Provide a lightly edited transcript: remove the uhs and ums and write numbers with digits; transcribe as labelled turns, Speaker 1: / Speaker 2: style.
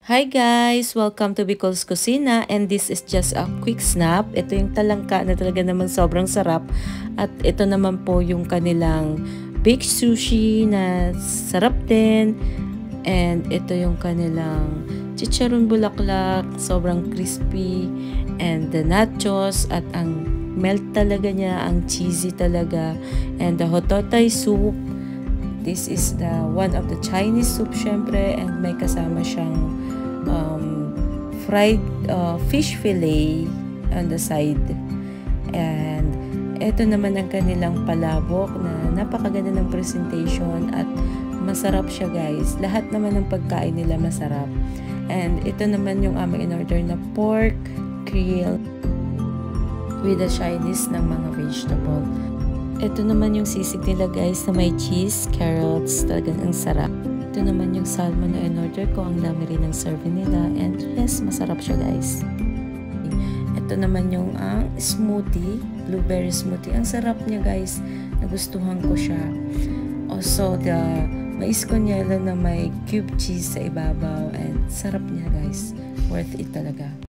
Speaker 1: Hi guys! Welcome to Bicol's Kusina, and this is just a quick snap. Ito yung talangka na talaga naman sobrang sarap. At ito naman po yung kanilang baked sushi na sarap din. And ito yung kanilang chicharon bulaklak, sobrang crispy. And the nachos at ang melt talaga niya, ang cheesy talaga. And the hototay soup. This is the one of the Chinese soup syempre, and may kasama siyang fried fish fillet on the side. And ito naman ang kanilang palabok na napakaganda ng presentation at masarap siya guys. Lahat naman ng pagkain nila masarap. And ito naman yung aming in-order na pork grill with the Chinese ng mga vegetable. Ito naman yung sisig nila guys na may cheese, carrots, talagang ang sarap. Ito naman yung salmon na in-order ko. Ang dami rin ng serving nila. And yes, masarap siya guys. Ito naman yung smoothie. Blueberry smoothie. Ang sarap niya guys. Nagustuhan ko siya. Also, the mais con yelo na may cube cheese sa ibabaw. And sarap niya guys. Worth it talaga.